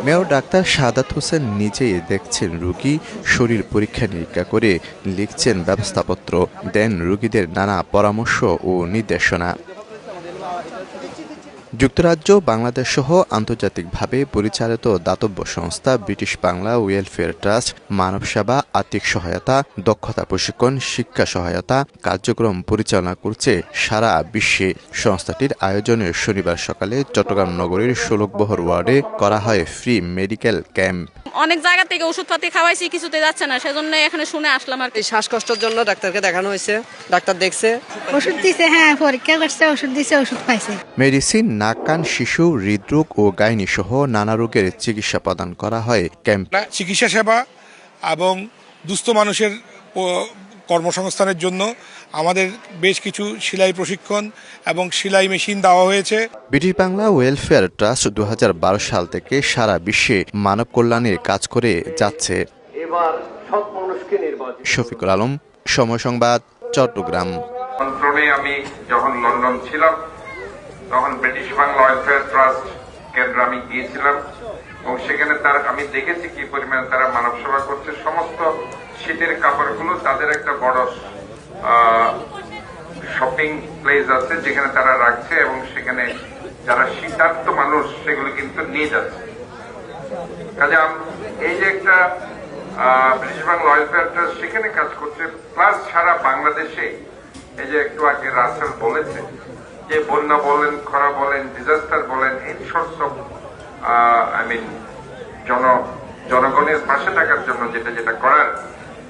Mayor doctor Shahadat Hossain নিজেই দেখছেন রোগী, শরীর পরীক্ষা নিরীক্ষা করে লিখছেন ব্যবস্থাপত্র, দেন রোগীদের নানা পরামর্শ ও নির্দেশনা। যুক্তরাজ্য, বাংলাদেশ সহ আন্তর্জাতিকভাবে পরিচালিত দাতব্য সংস্থা ব্রিটিশ বাংলা ওয়েলফেয়ার ট্রাস্ট মানব সেবা, আর্থিক সহায়তা, দক্ষতা প্রশিক্ষণ, শিক্ষা সহায়তা কার্যক্রম পরিচালনা করছে সারা বিশ্বে। সংস্থাটির আয়োজনে শনিবার সকালে চট্টগ্রাম নগরীর শোলকবহর ওয়ার্ডে করা হয় ফ্রি মেডিকেল ক্যাম্প। অনেক জায়গা থেকে ওষুধপাতি খাওয়াইছি, কিছুতে যাচ্ছে না, সেজন্য এখানে শুনে আসলাম আর কি। শ্বাসকষ্টের জন্য ডাক্তারকে দেখানো হয়েছে, ডাক্তার দেখছে, ওষুধ দিছে, হ্যাঁ পরীক্ষা করছে, ওষুধ দিছে, ওষুধ পাইছে। মেডিসিন, নাক কান, শিশু, হৃদরোগ ও গাইনি সহ নানা রোগের চিকিৎসা প্রদান করা হয় ক্যাম্প। চিকিৎসা সেবা এবং দুস্থ মানুষের কর্মসংস্থানের জন্য আমাদের বেশ কিছু সেলাই প্রশিক্ষণ এবং সেলাই মেশিন দেওয়া হয়েছে। ব্রিটিশ বাংলা ওয়েলফেয়ার ট্রাস্ট 2012 সাল থেকে সারা বিশ্বে মানব কল্যাণের কাজ করে যাচ্ছে। শফিকুল আলম, সময় সংবাদ, চট্টগ্রাম। আমি যখন লন্ডন ছিলাম তখন ব্রিটিশ বাংলা ওয়েলফেয়ার ট্রাস্ট কেন্দ্রে আমি গিয়েছিলাম এবং সেখানে আমি দেখেছি কি পরিমাণে তারা মানব সেবা করছে। সমস্ত শীতের কাপড়গুলো তাদের একটা বড় শপিং প্লেস আছে যেখানে তারা রাখছে এবং সেখানে যারা শীতার্ত মানুষ সেগুলো কিন্তু নিয়ে যাচ্ছে। কাজে এই যে একটা ব্রিটিশ বাংলা ওয়েলফেয়ার ট্রাস্ট সেখানে কাজ করছে, প্লাস সারা বাংলাদেশে এই যে একটু আগে রাসেল বলেছে যে বন্যা বলেন, খরা বলেন, ডিজাস্টার বলেন, এই সোর্স অফ জনগণের পাশে থাকার জন্য যেটা করার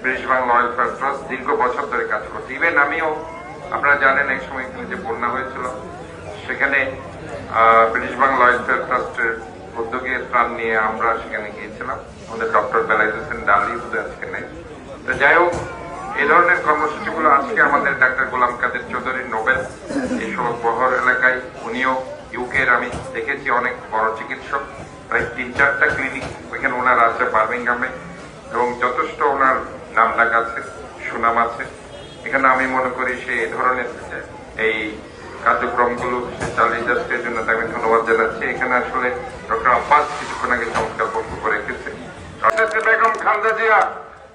ব্রিটিশ বাংলা ওয়েলফেয়ার ট্রাস্ট দীর্ঘ বছর ধরে কাজ করছে। ইভেন আমিও, আপনারা জানেন এক সময় যে বন্যা হয়েছিল সেখানে ব্রিটিশ বাংলা ওয়েলফেয়ার ট্রাস্টের উদ্যোগে ত্রাণ নিয়ে আমরা সেখানে গিয়েছিলাম। আমাদের ডক্টর বেলায়েত হোসেন ডালি আজকে নেই। তো যাই হোক, এই ধরনের কর্মসূচিগুলো আজকে আমাদের ডাক্তার গোলাম কাদের চৌধুরী নোবেল এই শোলকবহর এলাকায়, উনিও ইউকের আমি দেখেছি অনেক বড় চিকিৎসক, প্রায় 3-4টা ক্লিনিক ওইখানে ওনার আছে বার্মিংহামে এবং যথেষ্ট ওনার নাম ডাক আছে, সুনাম আছে। এখানে আমি মনে করি সে এই ধরনের এই কার্যক্রমগুলো চালিয়ে যাচ্ছে, এর জন্য আমি ধন্যবাদ জানাচ্ছি। এখানে আসলে ডক্টর আব্বাস কিছুক্ষণ আগে চমৎকার বক্তব্য রেখেছে। বেগম খালেদা জিয়া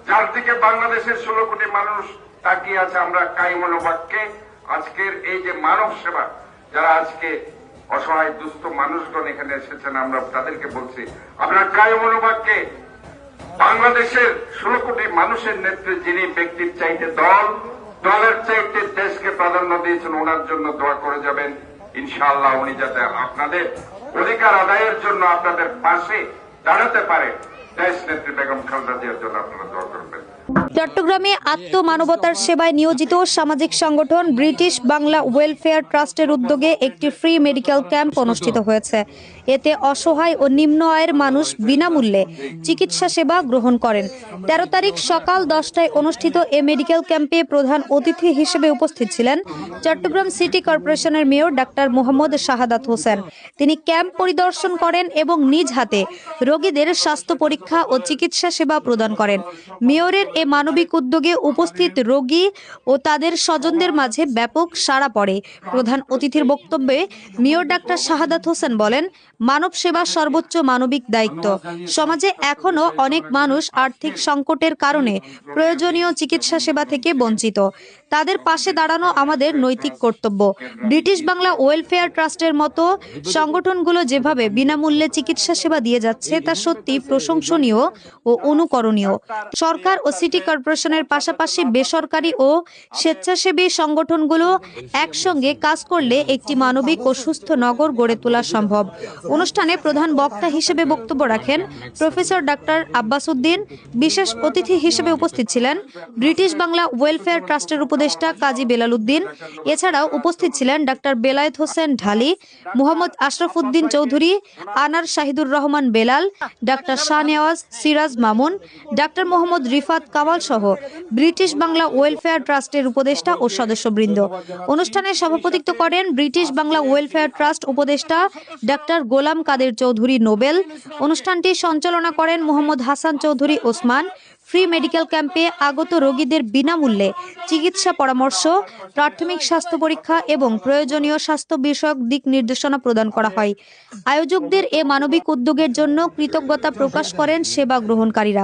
যার দিকে বাংলাদেশের 16 কোটি মানুষ তাকিয়ে আছে, আমরা কায়মনোবাক্যে আজকের এই যে মানব সেবা, যারা আজকে অসহায় দুস্থ মানুষগণ এখানে এসেছেন, আমরা তাদেরকে বলছি আপনারা কায়মনোবাক্যে বাংলাদেশের 16 কোটি মানুষের নেত্রী যিনি ব্যক্তির চাইতে দলের চাইতে দেশকে প্রাধান্য দিয়েছেন, ওনার জন্য দোয়া করে যাবেন। ইনশাআল্লাহ উনি যাতে আপনাদের অধিকার আদায়ের জন্য আপনাদের পাশে দাঁড়াতে পারে, দেশ নেত্রী বেগম খালেদা জিয়ার জন্য আপনারা দোয়া করবেন। চট্টগ্রামে আত্মমানবতার সেবায় নিয়োজিত সামাজিক সংগঠন ব্রিটিশ বাংলা ওয়েলফেয়ার ট্রাস্টের উদ্যোগে একটি ফ্রি মেডিকেল ক্যাম্প অনুষ্ঠিত হয়েছে। এতে অসহায় ও নিম্ন আয়ের মানুষ বিনামূল্যে চিকিৎসা সেবা গ্রহণ করেন। 13 তারিখ সকাল 10টায় অনুষ্ঠিত এ মেডিকেল ক্যাম্পে প্রধান অতিথি হিসেবে উপস্থিত ছিলেন চট্টগ্রাম সিটি কর্পোরেশনের মেয়র ডাক্তার মোহাম্মদ শাহাদাত হোসেন। তিনি ক্যাম্প পরিদর্শন করেন এবং নিজ হাতে রোগীদের স্বাস্থ্য পরীক্ষা ও চিকিৎসা সেবা প্রদান করেন। মেয়রের এ মানবিক উদ্যোগে উপস্থিত রোগী ও তাদের স্বজনদের মাঝে ব্যাপক সাড়া পড়ে। প্রধান অতিথির বক্তব্যে মেয়র ডাক্তার শাহাদাত হোসেন বলেন, মানব সেবা সর্বোচ্চ মানবিক দায়িত্ব। সমাজে এখনো অনেক মানুষ আর্থিক সংকটের কারণে প্রয়োজনীয় চিকিৎসা সেবা থেকে বঞ্চিত। তাদের পাশে দাঁড়ানো আমাদের নৈতিক কর্তব্য। ব্রিটিশ বাংলা ওয়েলফেয়ার ট্রাস্টের মতো সংগঠনগুলো যেভাবে বিনামূল্যে চিকিৎসা সেবা দিয়ে যাচ্ছে তা সত্যি প্রশংসনীয় ও অনুকরণীয়। সরকার ও সিটি কর্পোরেশনের পাশাপাশি বেসরকারি ও স্বেচ্ছাসেবী সংগঠনগুলো একসঙ্গে কাজ করলে একটি মানবিক ও সুস্থ নগর গড়ে তোলা সম্ভব। অনুষ্ঠানে প্রধান বক্তা হিসেবে বক্তব্য রাখেন প্রফেসর ডাক্তার আব্বাস উদ্দিন। বিশেষ অতিথি হিসেবে উপস্থিত ছিলেন ব্রিটিশ বাংলা ওয়েলফেয়ার ট্রাস্টের উপদেষ্টা কাজী বেলাল উদ্দিন। এছাড়াও উপস্থিত ছিলেন ডাক্তার বেলায়েত হোসেন ঢালি, মোহাম্মদ আশরাফ উদ্দিন চৌধুরী, আনার শাহিদুর রহমান বেলাল, ডাক্তার শাহনেওয়াজ সিরাজ মামুন, ডাক্তার মোহাম্মদ রিফাত কামাল সহ ব্রিটিশ বাংলা ওয়েলফেয়ার ট্রাস্টের উপদেষ্টা ও সদস্যবৃন্দ। অনুষ্ঠানে সভাপতিত্ব করেন ব্রিটিশ বাংলা ওয়েলফেয়ার ট্রাস্ট উপদেষ্টা ডাক্তার গোলাম কাদের চৌধুরী নোবেল। অনুষ্ঠানটি সঞ্চালনা করেন মোহাম্মদ হাসান চৌধুরী ওসমান। ফ্রি মেডিকেল ক্যাম্পে আগত রোগীদের বিনামূল্যে চিকিৎসা পরামর্শ, প্রাথমিক স্বাস্থ্য পরীক্ষা এবং প্রয়োজনীয় স্বাস্থ্য বিষয়ক দিক নির্দেশনা প্রদান করা হয়। আয়োজকদের এ মানবিক উদ্যোগের জন্য কৃতজ্ঞতা প্রকাশ করেন সেবা গ্রহণকারীরা।